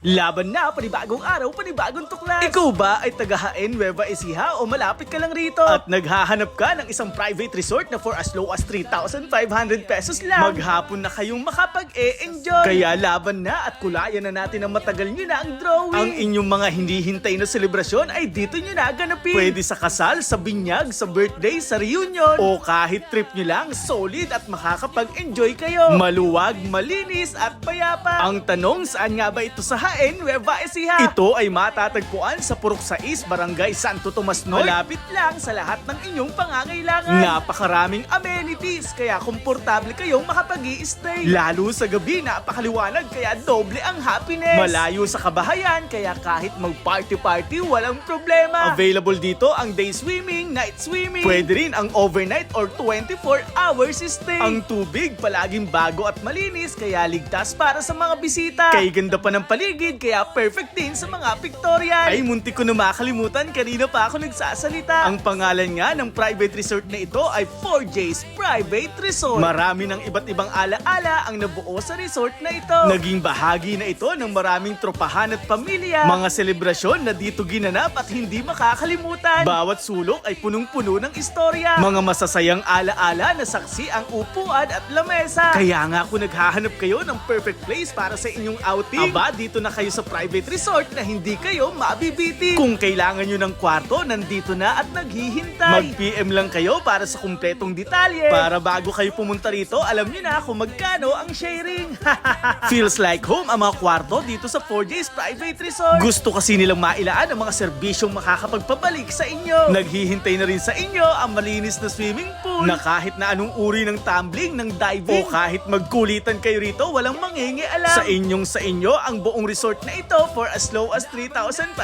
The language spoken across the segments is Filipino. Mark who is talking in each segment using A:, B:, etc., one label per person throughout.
A: Laban na, panibagong araw, panibagong tuklas. Ikaw ba ay taga-Hain, Nueva Ecija o malapit ka lang rito? At naghahanap ka ng isang private resort na for as low as 3,500 pesos lang? Maghapon na kayong makapag-e-enjoy. Kaya laban na at kulayan na natin ang matagal nyo na ang drawing. Ang inyong mga hindi hintay na selebrasyon ay dito nyo na ganapin. Pwede sa kasal, sa binyag, sa birthday, sa reunion, o kahit trip nyo lang, solid at makakapag-enjoy kayo. Maluwag, malinis at payapa. Ang tanong, saan nga ba ito sa Hain, Nueva Ecija? Ito ay matatagpuan sa Purok 6, Barangay Santo Tomas Norte. Malapit lang sa lahat ng inyong pangangailangan. Napakaraming amenities, kaya komportable kayong makapag-i-stay. Lalo sa gabi, napakaliwanag, kaya doble ang happiness. Malayo sa kabahayan, kaya kahit mag-party-party, walang problema. Available dito ang day swimming, night swimming. Pwede rin ang overnight or 24 hours stay. Ang tubig palaging bago at malinis, kaya ligtas para sa mga bisita. Kay ganda pa ng paligid, kaya perfect din sa mga pictorial. Ay, muntik ko na makalimutan, kanina pa ako nagsasalita. Ang pangalan nga ng private resort na ito ay 4J's Private Resort. Marami ng iba't ibang alaala ang nabuo sa resort na ito. Naging bahagi na ito ng maraming tropahan at pamilya. Mga selebrasyon na dito ginanap at hindi makakalimutan. Bawat sulok ay punong-puno ng istorya. Mga masasayang alaala na saksi ang upuan at lamesa. Kaya nga kung naghahanap kayo ng perfect place para sa inyong outing, aba, dito na kayo sa private resort na hindi kayo mabibitin. Kung kailangan nyo ng kwarto, nandito na at naghihintay. Mag-PM lang kayo para sa kumpletong detalye. Para bago kayo pumunta rito, alam nyo na kung magkano ang sharing. Feels like home ang mga kwarto dito sa 4J's Private Resort. Gusto kasi nilang mailaan ang mga serbisyong makakapagpabalik sa inyo. Naghihintay na rin sa inyo ang malinis na swimming pool na kahit na anong uri ng tumbling, ng diving, o kahit magkulitan kayo rito, walang mangingialam. Sa inyo ang buong resort na ito for as low as 3,500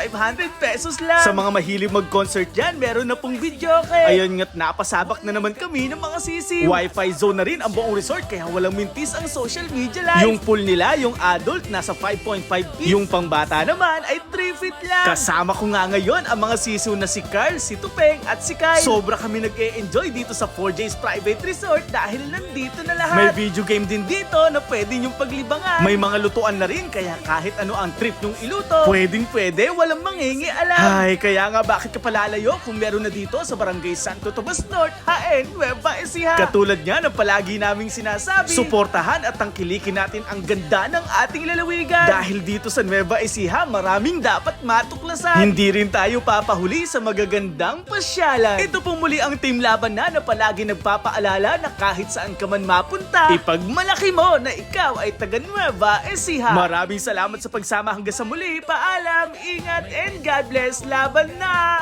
A: pesos lang. Sa mga mahilig mag-concert dyan, meron na pong video kay. Ayun nga't napasabak na naman kami ng mga sisiw. Wi-Fi zone na rin ang buong resort, kaya walang mintis ang social media live. Yung pool nila, yung adult, nasa 5.5 feet. Yung pangbata naman ay 3 feet lang. Kasama ko nga ngayon ang mga sisiw na si Carl, si Tupeng at si Kyle. Sobra kami nag-e-enjoy dito sa 4J's Private Resort dahil nandito na lahat. May video game din dito na pwede nyong paglibangan. May mga lutuan na rin, kaya kahit ano ang trip nyong iluto, pwedeng-pwede, walang mangingialam. Ay, kaya nga bakit ka palalayo kung meron na dito sa Barangay Santo Tomas Norte, Hain, Nueva Ecija. Katulad nga ng palagi naming sinasabi, suportahan at tangkilikin natin ang ganda ng ating lalawigan. Dahil dito sa Nueva Ecija, maraming dapat matuklasan. Hindi rin tayo papahuli sa magagandang pasyalan. Ito po muli ang Team Laban na palagi nagpapaalala na kahit saan ka man mapunta, ipagmalaki mo na ikaw ay taga Nueva Ecija. Maraming salamat sa pagsama hanggang sa muli. Paalam, ingat, and God bless. Laban na!